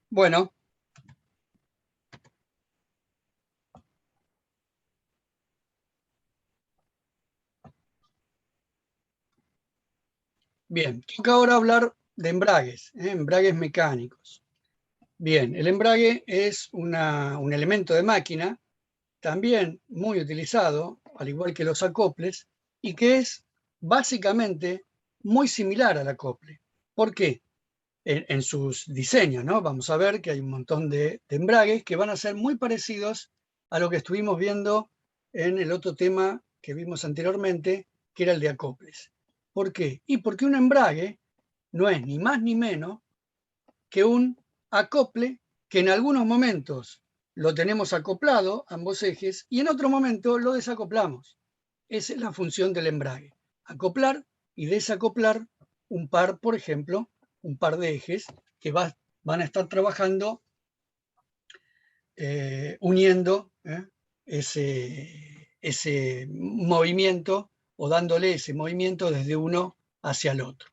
Bueno, bien, toca ahora hablar de embragues, embragues mecánicos. Bien, el embrague es un elemento de máquina también muy utilizado, al igual que los acoples, y que es básicamente muy similar al acople. ¿Por qué? En sus diseños, ¿no? Vamos a ver que hay un montón de embragues que van a ser muy parecidos a lo que estuvimos viendo en el otro tema que vimos anteriormente, que era el de acoples. ¿Por qué? Y porque un embrague no es ni más ni menos que un acople que en algunos momentos lo tenemos acoplado, ambos ejes, y en otro momento lo desacoplamos. Esa es la función del embrague. Acoplar y desacoplar un par, por ejemplo, un par de ejes que van a estar trabajando uniendo ese movimiento o dándole ese movimiento desde uno hacia el otro.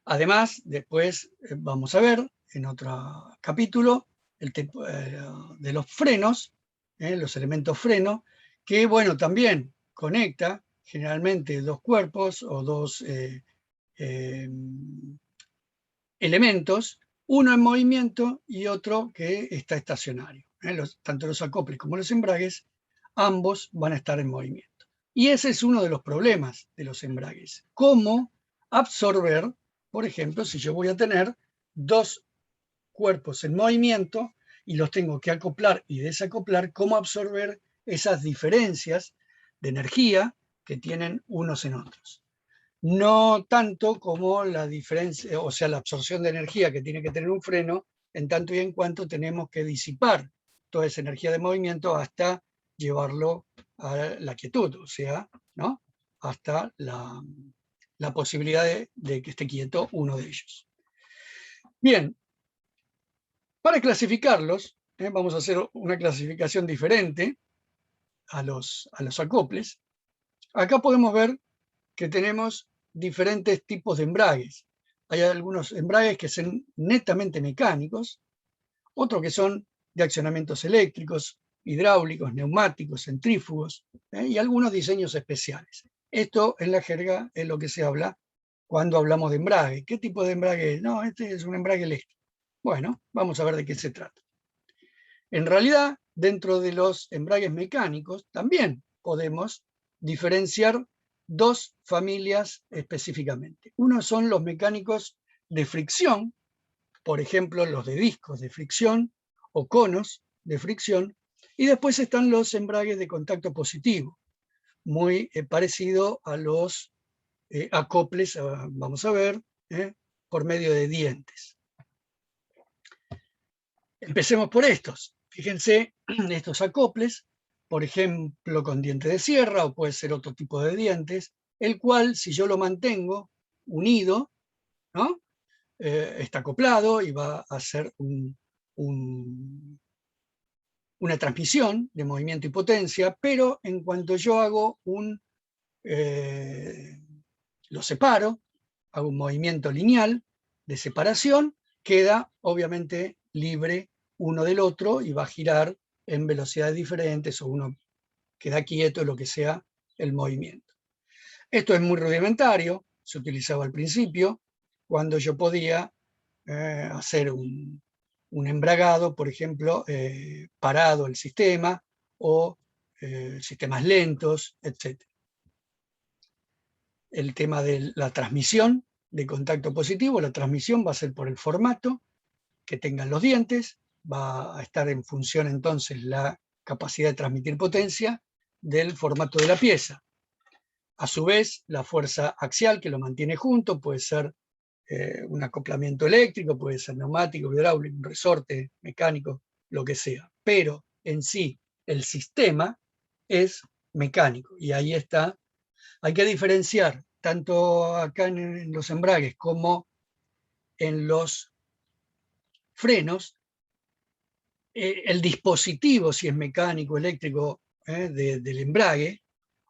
Además, después vamos a ver en otro capítulo el tipo de los frenos, los elementos freno, que bueno, también conecta generalmente dos cuerpos o dos elementos, uno en movimiento y otro que está estacionario. Tanto los acoples como los embragues, ambos van a estar en movimiento. Y ese es uno de los problemas de los embragues. ¿Cómo absorber, por ejemplo, si yo voy a tener dos cuerpos en movimiento y los tengo que acoplar y desacoplar, cómo absorber esas diferencias de energía que tienen unos en otros? No tanto como la diferencia, o sea, la absorción de energía que tiene que tener un freno, en tanto y en cuanto tenemos que disipar toda esa energía de movimiento hasta llevarlo a la quietud, o sea, ¿no? Hasta la posibilidad de que esté quieto uno de ellos. Bien, para clasificarlos, vamos a hacer una clasificación diferente a los acoples. Acá podemos ver que tenemos diferentes tipos de embragues. Hay algunos embragues que son netamente mecánicos, otros que son de accionamientos eléctricos, hidráulicos, neumáticos, centrífugos, y algunos diseños especiales. Esto en la jerga es lo que se habla cuando hablamos de embrague. ¿Qué tipo de embrague es? No, este es un embrague eléctrico. Bueno, vamos a ver de qué se trata. En realidad, dentro de los embragues mecánicos, también podemos diferenciar dos familias específicamente. Uno son los mecánicos de fricción, por ejemplo, los de discos de fricción o conos de fricción, y después están los embragues de contacto positivo, muy parecido a los acoples, vamos a ver, por medio de dientes. Empecemos por estos. Fíjense, estos acoples, por ejemplo, con diente de sierra o puede ser otro tipo de dientes, el cual, si yo lo mantengo unido, ¿no? Está acoplado y va a hacer una transmisión de movimiento y potencia, pero en cuanto yo hago lo separo, hago un movimiento lineal de separación, queda obviamente libre uno del otro y va a girar en velocidades diferentes o uno queda quieto, lo que sea el movimiento. Esto es muy rudimentario, se utilizaba al principio, cuando yo podía hacer un embragado, por ejemplo, parado el sistema o sistemas lentos, etc. El tema de la transmisión de contacto positivo, la transmisión va a ser por el formato que tengan los dientes, va a estar en función entonces la capacidad de transmitir potencia del formato de la pieza. A su vez, la fuerza axial que lo mantiene junto puede ser un acoplamiento eléctrico, puede ser neumático, hidráulico, un resorte mecánico, lo que sea. Pero en sí, el sistema es mecánico y ahí está. Hay que diferenciar tanto acá en los embragues como en los frenos, el dispositivo, si es mecánico, eléctrico, del embrague,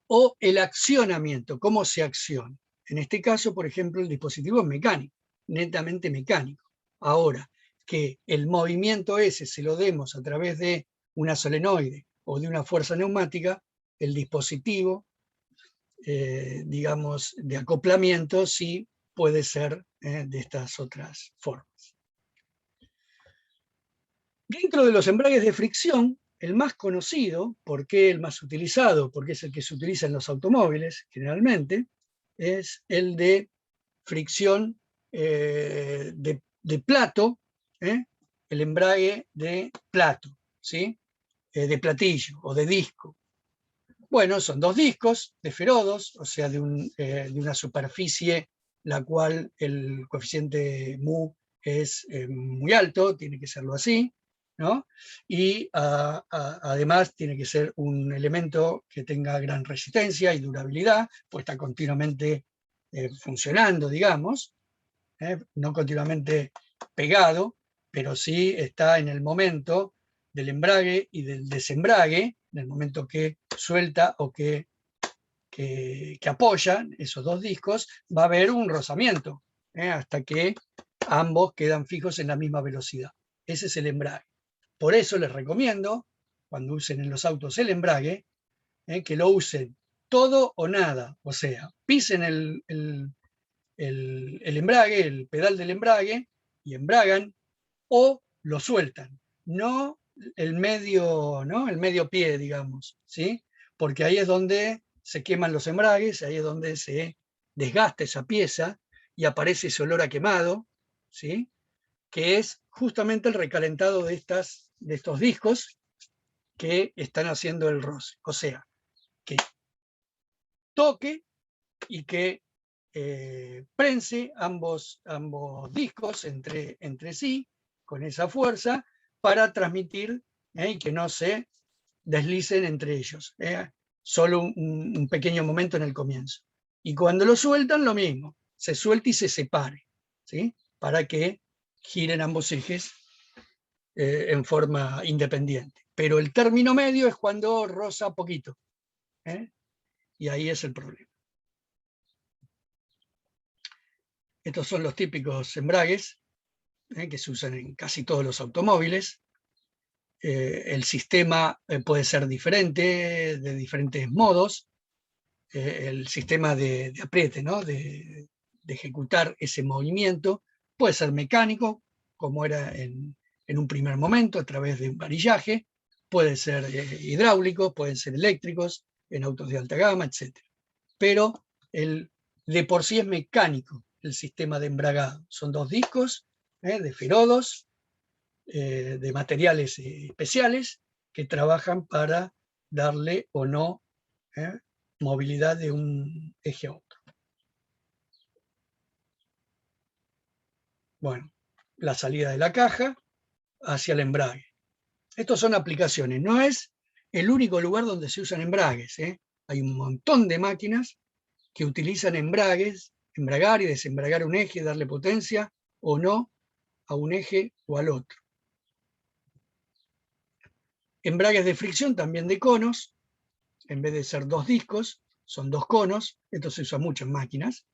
o el accionamiento, cómo se acciona. En este caso, por ejemplo, el dispositivo es mecánico, netamente mecánico. Ahora, que el movimiento ese se lo demos a través de una solenoide o de una fuerza neumática, el dispositivo, digamos, de acoplamiento sí puede ser de estas otras formas. Dentro de los embragues de fricción, el más conocido, ¿por qué el más utilizado? Porque es el que se utiliza en los automóviles generalmente, es el de fricción de plato, el embrague de plato, ¿sí? De platillo o de disco. Bueno, son dos discos de ferodos, o sea, de una superficie la cual el coeficiente mu es muy alto, tiene que serlo así, ¿no? Y además tiene que ser un elemento que tenga gran resistencia y durabilidad, pues está continuamente funcionando, digamos, no continuamente pegado, pero sí está en el momento del embrague y del desembrague, en el momento que suelta o que apoya esos dos discos, va a haber un rozamiento, hasta que ambos quedan fijos en la misma velocidad. Ese es el embrague. Por eso les recomiendo, cuando usen en los autos el embrague, que lo usen todo o nada, o sea, pisen el embrague, el pedal del embrague, y embragan, o lo sueltan, no el medio, ¿no? El medio pie, digamos, ¿sí? Porque ahí es donde se queman los embragues, ahí es donde se desgasta esa pieza y aparece ese olor a quemado, ¿sí? Que es justamente el recalentado de estos discos que están haciendo el roce. O sea, que toque y que prense ambos discos entre sí con esa fuerza para transmitir y que no se deslicen entre ellos. Solo un pequeño momento en el comienzo. Y cuando lo sueltan, lo mismo. Se suelta y se separe, ¿sí? Para que giren ambos ejes en forma independiente. Pero el término medio es cuando roza poquito. Y ahí es el problema. Estos son los típicos embragues que se usan en casi todos los automóviles. El sistema puede ser diferente, de diferentes modos. El sistema de apriete, ¿no? de ejecutar ese movimiento, puede ser mecánico, como era en un primer momento, a través de un varillaje, puede ser hidráulico, pueden ser eléctricos, en autos de alta gama, etc. Pero de por sí es mecánico el sistema de embragado. Son dos discos de ferodos, de materiales especiales que trabajan para darle o no movilidad de un eje a otro. Bueno, la salida de la caja hacia el embrague. Estos son aplicaciones, no es el único lugar donde se usan embragues. Hay un montón de máquinas que utilizan embragues, embragar y desembragar un eje, darle potencia o no a un eje o al otro. Embragues de fricción también de conos, en vez de ser dos discos, son dos conos, esto se usa mucho en máquinas,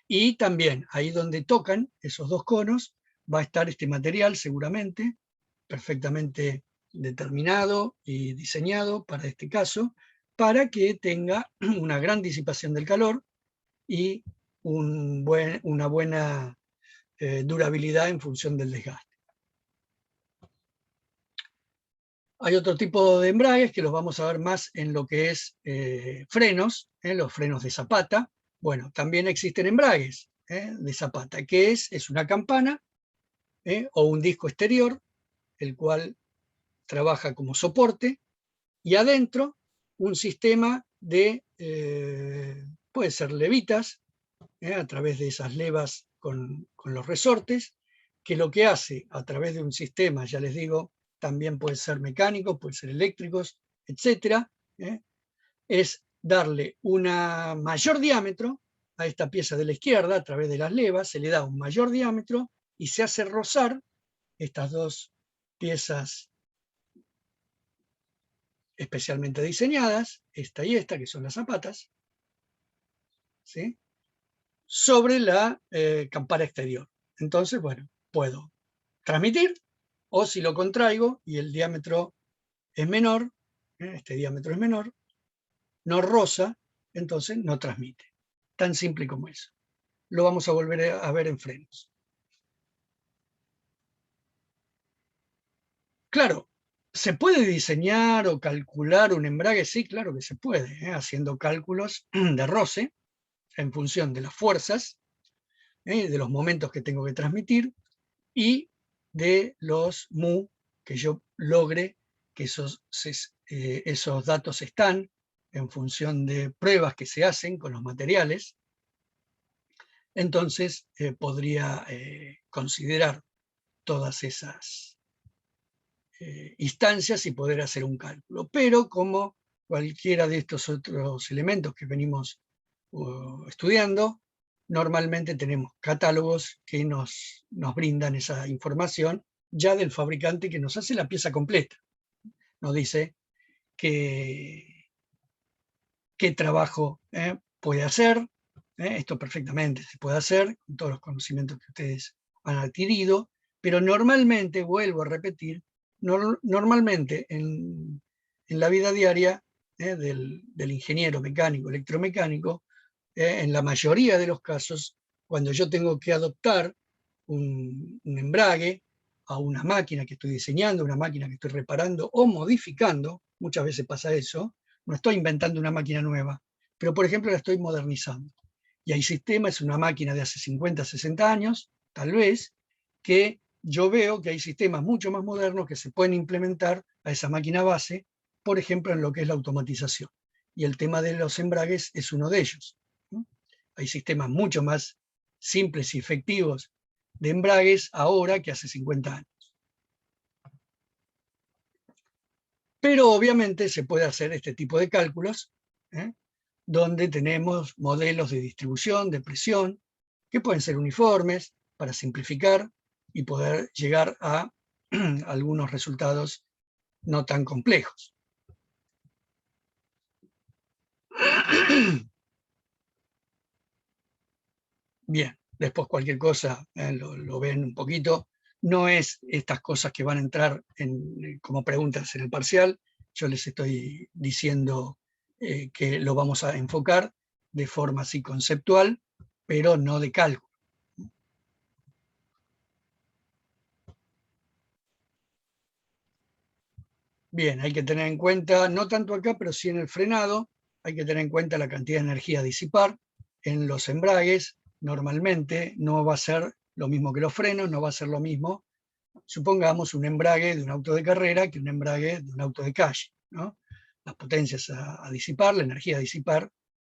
y también ahí donde tocan esos dos conos va a estar este material seguramente, perfectamente determinado y diseñado para este caso, para que tenga una gran disipación del calor y una buena durabilidad en función del desgaste. Hay otro tipo de embragues que los vamos a ver más en lo que es frenos, los frenos de zapata. Bueno, también existen embragues de zapata, que es una campana o un disco exterior, el cual trabaja como soporte, y adentro un sistema de, puede ser levitas, a través de esas levas con los resortes, que lo que hace a través de un sistema, ya les digo, también puede ser mecánico, puede ser eléctricos, etcétera, es darle un mayor diámetro a esta pieza de la izquierda a través de las levas, se le da un mayor diámetro y se hace rozar estas dos piezas especialmente diseñadas, esta y esta, que son las zapatas, ¿sí? Sobre la campana exterior. Entonces, bueno, puedo transmitir, o si lo contraigo y el diámetro es menor, este diámetro es menor, no roza, entonces no transmite. Tan simple como eso. Lo vamos a volver a ver en frenos. Claro, ¿se puede diseñar o calcular un embrague? Sí, claro que se puede, haciendo cálculos de roce en función de las fuerzas, de los momentos que tengo que transmitir y de los mu que yo logre que esos datos están en función de pruebas que se hacen con los materiales. Entonces podría considerar todas esas instancias y poder hacer un cálculo. Pero como cualquiera de estos otros elementos que venimos estudiando, normalmente tenemos catálogos que nos brindan esa información ya del fabricante que nos hace la pieza completa. Nos dice qué trabajo puede hacer. Esto perfectamente se puede hacer con todos los conocimientos que ustedes han adquirido, pero normalmente, vuelvo a repetir, normalmente en la vida diaria del ingeniero mecánico, electromecánico, en la mayoría de los casos, cuando yo tengo que adoptar un embrague a una máquina que estoy diseñando, una máquina que estoy reparando o modificando, muchas veces pasa eso, no estoy inventando una máquina nueva, pero por ejemplo la estoy modernizando. Y hay sistemas, es una máquina de hace 50, 60 años, tal vez, que yo veo que hay sistemas mucho más modernos que se pueden implementar a esa máquina base, por ejemplo, en lo que es la automatización. Y el tema de los embragues es uno de ellos. Hay sistemas mucho más simples y efectivos de embragues ahora que hace 50 años. Pero obviamente se puede hacer este tipo de cálculos, donde tenemos modelos de distribución, de presión, que pueden ser uniformes para simplificar y poder llegar a algunos resultados no tan complejos. Bien, después cualquier cosa lo ven un poquito. No es estas cosas que van a entrar como preguntas en el parcial. Yo les estoy diciendo que lo vamos a enfocar de forma así conceptual, pero no de cálculo. Bien, hay que tener en cuenta, no tanto acá, pero sí en el frenado, hay que tener en cuenta la cantidad de energía a disipar. En los embragues, normalmente no va a ser lo mismo que los frenos, no va a ser lo mismo, supongamos, un embrague de un auto de carrera que un embrague de un auto de calle, ¿no? Las potencias a disipar, la energía a disipar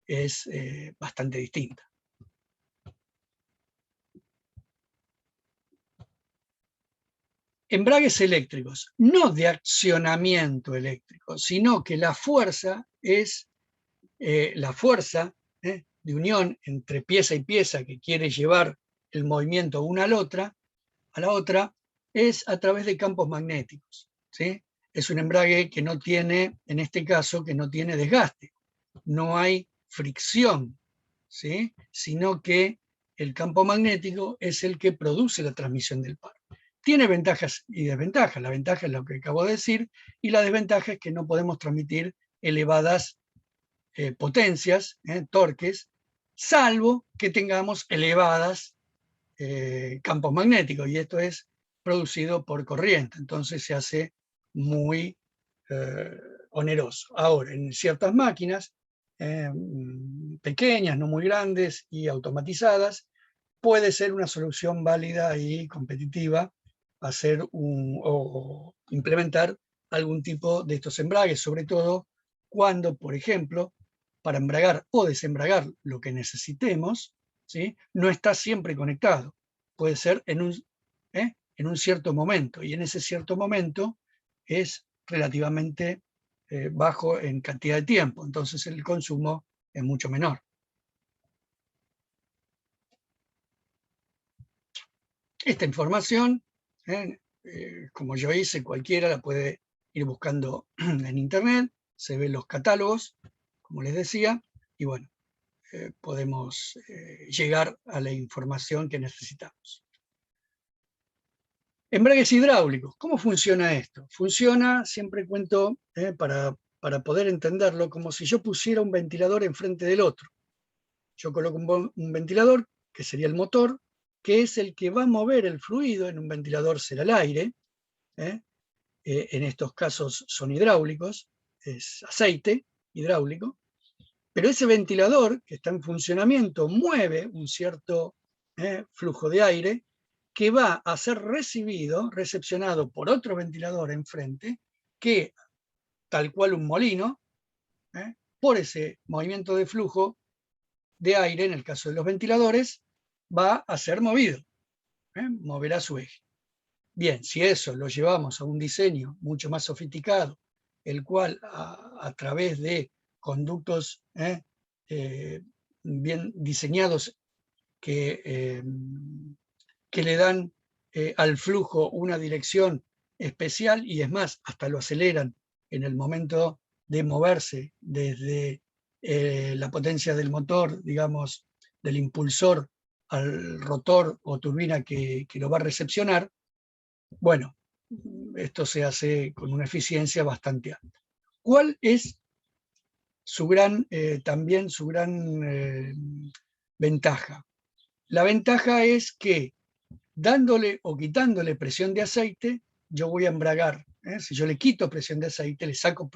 es bastante distinta. Embragues eléctricos, no de accionamiento eléctrico, sino que la fuerza es la fuerza de unión entre pieza y pieza que quiere llevar el movimiento una a la otra, es a través de campos magnéticos. ¿Sí? Es un embrague que no tiene, en este caso, que no tiene desgaste. No hay fricción, ¿sí? Sino que el campo magnético es el que produce la transmisión del par. Tiene ventajas y desventajas. La ventaja es lo que acabo de decir, y la desventaja es que no podemos transmitir elevadas potencias, torques, salvo que tengamos elevadas campos magnéticos, y esto es producido por corriente, entonces se hace muy oneroso. Ahora, en ciertas máquinas pequeñas, no muy grandes y automatizadas, puede ser una solución válida y competitiva hacer o implementar algún tipo de estos embragues, sobre todo cuando, por ejemplo, para embragar o desembragar lo que necesitemos, ¿sí? No está siempre conectado. Puede ser en un cierto momento, y en ese cierto momento es relativamente bajo en cantidad de tiempo, entonces el consumo es mucho menor. Esta información, como yo hice, cualquiera la puede ir buscando en internet, se ven los catálogos, como les decía, y bueno, podemos llegar a la información que necesitamos. Embragues hidráulicos. ¿Cómo funciona esto? Funciona, siempre cuento, para poder entenderlo, como si yo pusiera un ventilador enfrente del otro. Yo coloco un ventilador, que sería el motor, que es el que va a mover el fluido. En un ventilador será el aire, en estos casos son hidráulicos, es aceite hidráulico, pero ese ventilador que está en funcionamiento mueve un cierto flujo de aire que va a ser recepcionado por otro ventilador enfrente, que, tal cual un molino, por ese movimiento de flujo de aire, en el caso de los ventiladores, va a ser movido, moverá su eje. Bien, si eso lo llevamos a un diseño mucho más sofisticado, el cual a través de conductos bien diseñados que le dan al flujo una dirección especial, y es más, hasta lo aceleran en el momento de moverse desde la potencia del motor, digamos, del impulsor al rotor o turbina que lo va a recepcionar. Bueno, esto se hace con una eficiencia bastante alta. ¿Cuál es también su gran ventaja? La ventaja es que, dándole o quitándole presión de aceite, yo voy a embragar. Si yo le quito presión de aceite, le saco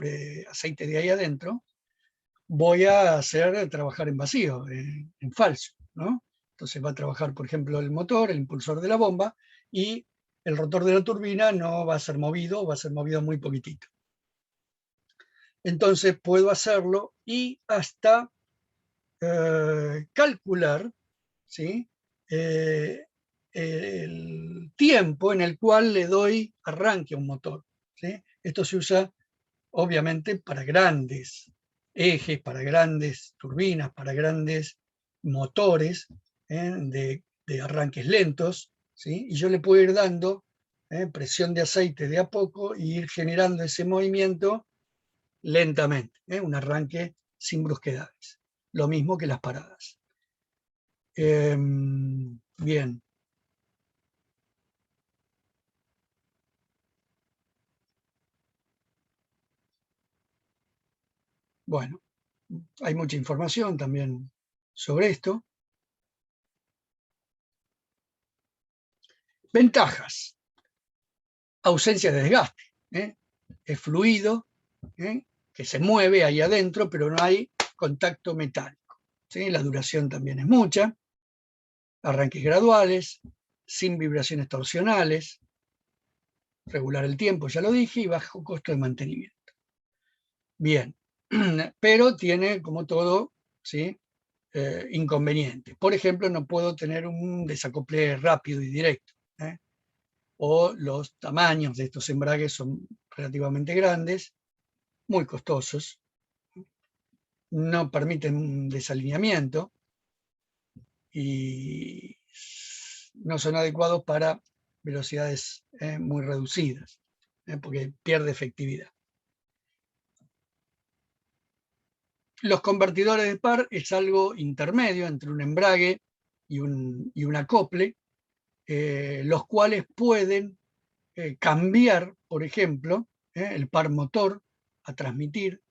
aceite de ahí adentro, voy a hacer trabajar en vacío, en falso, ¿no? Entonces va a trabajar, por ejemplo, el motor, el impulsor de la bomba, y el rotor de la turbina no va a ser movido, va a ser movido muy poquitito. Entonces puedo hacerlo y hasta calcular, ¿sí?, el tiempo en el cual le doy arranque a un motor, ¿sí? Esto se usa obviamente para grandes ejes, para grandes turbinas, para grandes motores de arranques lentos, ¿sí? Y yo le puedo ir dando presión de aceite de a poco e ir generando ese movimiento lentamente, un arranque sin brusquedades. Lo mismo que las paradas. Bien. Bueno, hay mucha información también sobre esto. Ventajas: ausencia de desgaste, es fluido, que se mueve ahí adentro, pero no hay contacto metálico, ¿sí? La duración también es mucha, arranques graduales, sin vibraciones torsionales, regular el tiempo, ya lo dije, y bajo costo de mantenimiento. Bien, pero tiene, como todo, ¿sí?, inconvenientes. Por ejemplo, no puedo tener un desacople rápido y directo, o los tamaños de estos embragues son relativamente grandes, muy costosos, no permiten un desalineamiento y no son adecuados para velocidades muy reducidas, porque pierde efectividad. Los convertidores de par es algo intermedio entre un embrague y un acople, los cuales pueden cambiar, por ejemplo, el par motor a transmitir,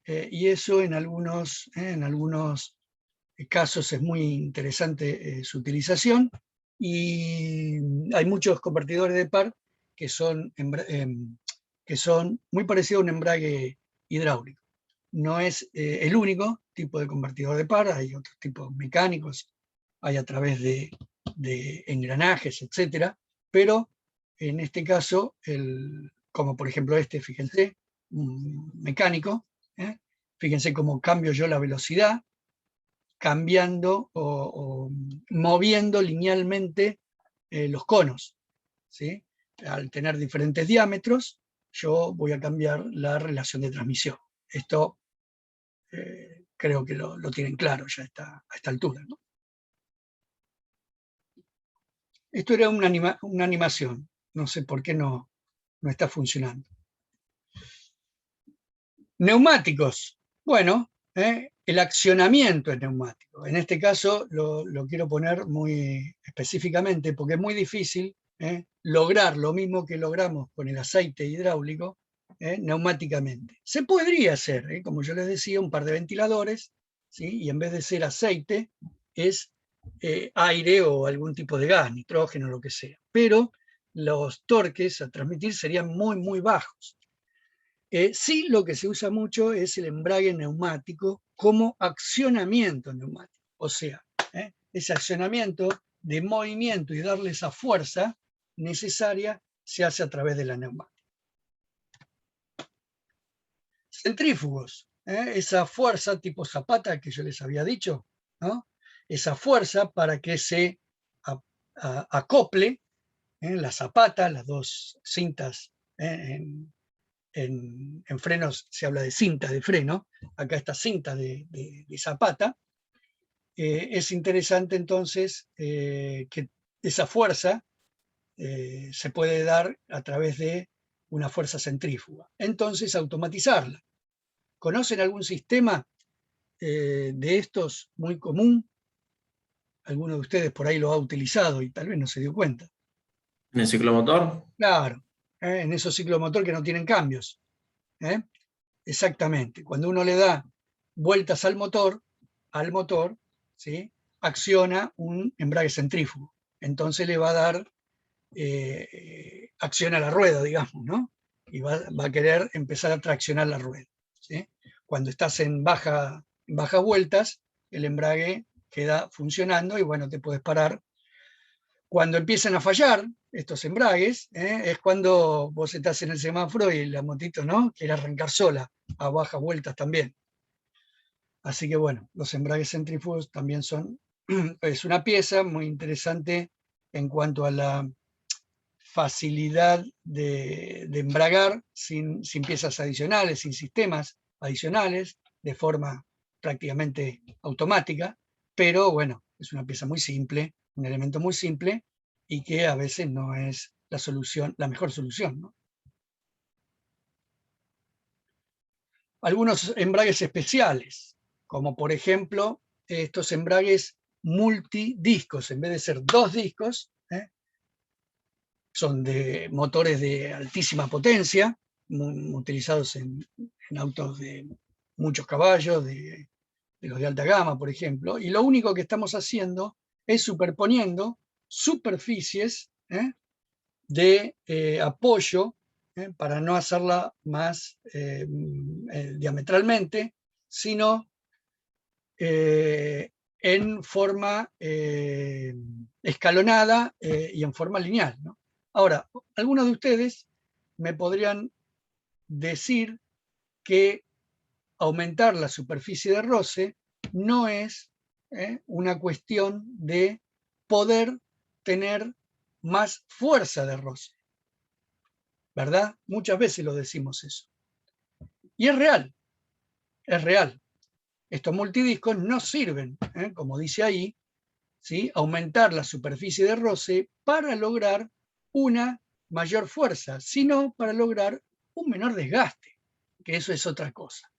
y eso en algunos casos es muy interesante su utilización, y hay muchos convertidores de par que son muy parecidos a un embrague hidráulico. No es el único tipo de convertidor de par, hay otros tipos mecánicos, hay a través de engranajes, etcétera, pero en este caso, como por ejemplo este, fíjense, un mecánico, fíjense cómo cambio yo la velocidad, cambiando o moviendo linealmente los conos, ¿sí? Al tener diferentes diámetros, yo voy a cambiar la relación de transmisión. Esto creo que lo tienen claro ya a esta altura, ¿no? Esto era una animación, no sé por qué no está funcionando. Neumáticos. Bueno, el accionamiento es neumático. En este caso lo quiero poner muy específicamente porque es muy difícil lograr lo mismo que logramos con el aceite hidráulico neumáticamente. Se podría hacer, como yo les decía, un par de ventiladores, ¿sí? Y en vez de ser aceite, es aire o algún tipo de gas, nitrógeno, lo que sea. Pero los torques a transmitir serían muy, muy bajos. Sí, lo que se usa mucho es el embrague neumático como accionamiento neumático. O sea, ese accionamiento de movimiento y darle esa fuerza necesaria se hace a través de la neumática. Centrífugos, esa fuerza tipo zapata que yo les había dicho, ¿no? Esa fuerza para que se acople la zapata, las dos cintas en frenos se habla de cinta de freno, acá esta cinta de zapata. Es interesante entonces que esa fuerza se puede dar a través de una fuerza centrífuga. Entonces, automatizarla. ¿Conocen algún sistema de estos muy común? Alguno de ustedes por ahí lo ha utilizado y tal vez no se dio cuenta. ¿En el ciclomotor? Claro, en esos ciclomotor que no tienen cambios. Exactamente. Cuando uno le da vueltas al motor, ¿sí? Acciona un embrague centrífugo. Entonces le va a dar acción a la rueda, digamos, ¿no? Y va a querer empezar a traccionar la rueda, ¿sí? Cuando estás en bajas vueltas, el embrague queda funcionando y bueno, te puedes parar. Cuando empiezan a fallar estos embragues, es cuando vos estás en el semáforo y la motito, ¿no?, quiere arrancar sola, a bajas vueltas también. Así que bueno, los embragues centrífugos también son, es una pieza muy interesante en cuanto a la facilidad de embragar sin piezas adicionales, sin sistemas adicionales, de forma prácticamente automática, pero bueno, es una pieza muy simple, un elemento muy simple y que a veces no es la solución, la mejor solución, ¿no? Algunos embragues especiales, como por ejemplo estos embragues multidiscos, en vez de ser dos discos, son de motores de altísima potencia, utilizados en autos de muchos caballos, de los de alta gama, por ejemplo, y lo único que estamos haciendo es superponiendo superficies de apoyo para no hacerla más diametralmente, sino en forma escalonada y en forma lineal, ¿no? Ahora, algunos de ustedes me podrían decir que aumentar la superficie de roce no es una cuestión de poder tener más fuerza de roce, ¿verdad? Muchas veces lo decimos eso. Y es real, es real. Estos multidiscos no sirven, como dice ahí, ¿sí?, aumentar la superficie de roce para lograr una mayor fuerza, sino para lograr un menor desgaste, que eso es otra cosa.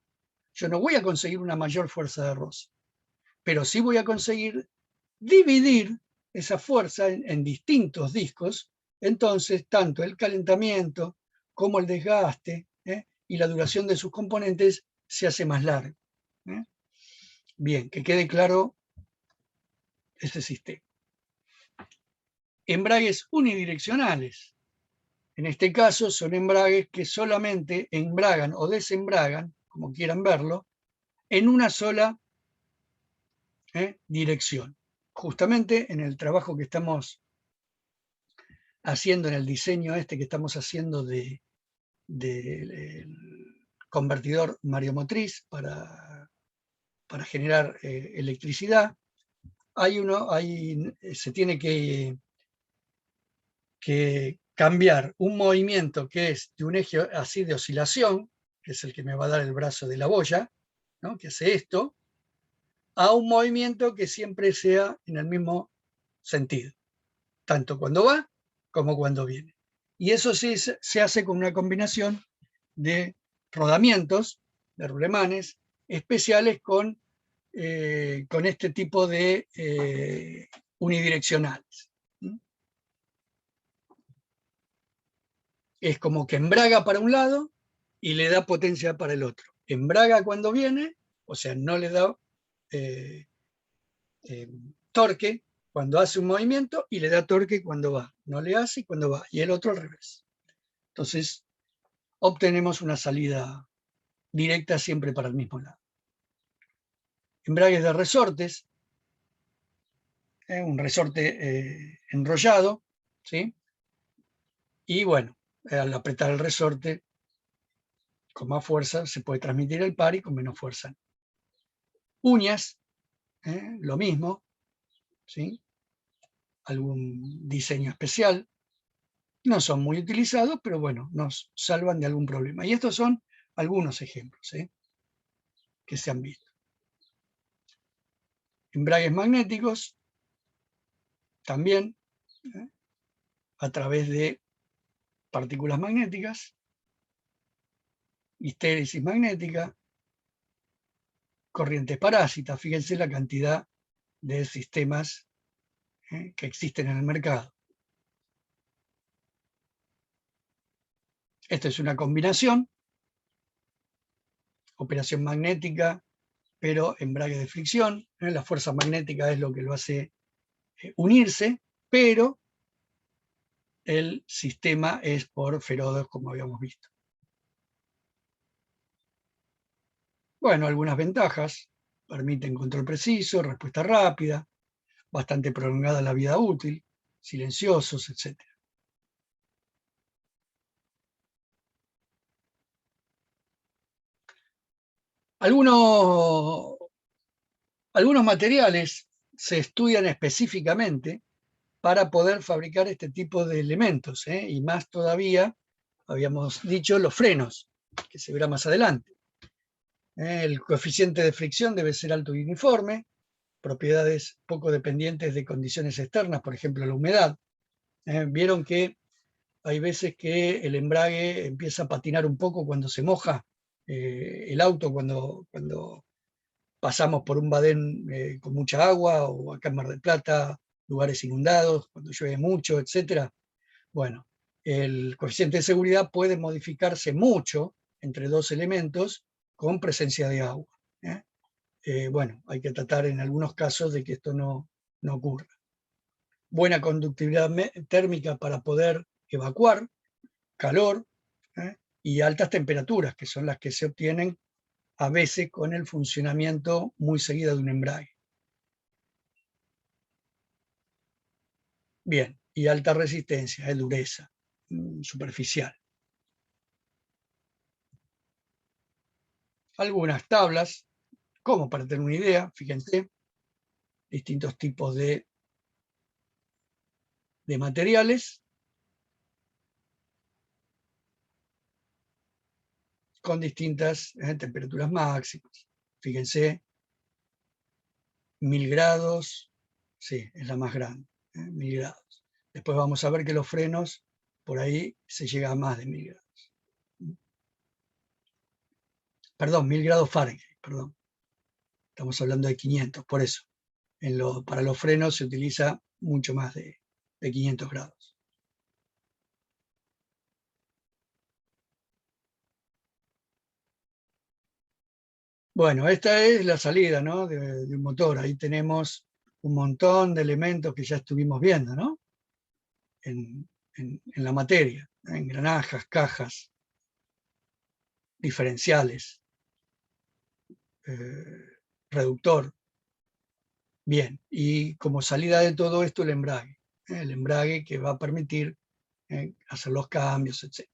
Yo no voy a conseguir una mayor fuerza de roce, pero sí voy a conseguir dividir esa fuerza en distintos discos, entonces tanto el calentamiento como el desgaste y la duración de sus componentes se hace más largo. Bien, que quede claro ese sistema. Embragues unidireccionales. En este caso son embragues que solamente embragan o desembragan, como quieran verlo, en una sola dirección. Justamente en el trabajo que estamos haciendo, en el diseño este que estamos haciendo del convertidor mareomotriz para generar electricidad, se tiene que cambiar un movimiento que es de un eje así de oscilación, que es el que me va a dar el brazo de la boya, ¿no?, que hace esto, a un movimiento que siempre sea en el mismo sentido, tanto cuando va como cuando viene. Y eso sí se hace con una combinación de rodamientos, de rulemanes especiales con este tipo de unidireccionales. es como que embraga para un lado y le da potencia para el otro. Embraga cuando viene, o sea, no le da torque cuando hace un movimiento y le da torque cuando va. No le hace y cuando va. Y el otro al revés. Entonces, obtenemos una salida directa siempre para el mismo lado. Embragues de resortes, un resorte enrollado, ¿sí? Y bueno, al apretar el resorte con más fuerza se puede transmitir el par y con menos fuerza. Uñas, lo mismo, ¿sí? Algún diseño especial. No son muy utilizados, pero bueno, nos salvan de algún problema. Y estos son algunos ejemplos que se han visto. Embragues magnéticos, también a través de partículas magnéticas, histéresis magnética, corrientes parásitas. Fíjense la cantidad de sistemas que existen en el mercado. Esto es una combinación, operación magnética, pero embrague de fricción. La fuerza magnética es lo que lo hace unirse, pero el sistema es por ferodos, como habíamos visto. Bueno, algunas ventajas. Permiten control preciso, respuesta rápida, bastante prolongada la vida útil, silenciosos, etc. Algunos materiales se estudian específicamente para poder fabricar este tipo de elementos, y más todavía, habíamos dicho, los frenos, que se verá más adelante. El coeficiente de fricción debe ser alto y uniforme, propiedades poco dependientes de condiciones externas, por ejemplo la humedad. Vieron que hay veces que el embrague empieza a patinar un poco cuando se moja el auto, cuando pasamos por un badén con mucha agua, o acá en Mar del Plata, lugares inundados, cuando llueve mucho, etc. Bueno, el coeficiente de seguridad puede modificarse mucho entre dos elementos con presencia de agua. Bueno, hay que tratar en algunos casos de que esto no ocurra. Buena conductividad térmica para poder evacuar calor y altas temperaturas, que son las que se obtienen a veces con el funcionamiento muy seguido de un embrague. Bien, y alta resistencia, dureza superficial. Algunas tablas, como para tener una idea, fíjense, distintos tipos de materiales con distintas temperaturas máximas. Fíjense, 1000 grados, sí, es la más grande, 1000 grados. Después vamos a ver que los frenos, por ahí se llega a más de 1000 grados. Perdón, 1000 grados Fahrenheit, perdón. Estamos hablando de 500, por eso. Para los frenos se utiliza mucho más de 500 grados. Bueno, esta es la salida, ¿no?, de un motor. Ahí tenemos un montón de elementos que ya estuvimos viendo, ¿no?, en la materia. Engranajes, cajas, diferenciales, reductor. Bien, y como salida de todo esto el embrague. El embrague que va a permitir hacer los cambios, etc.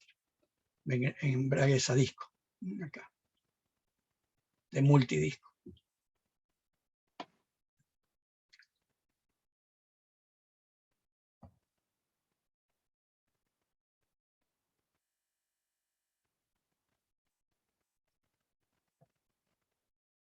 Embragues a disco, acá, de multidisco.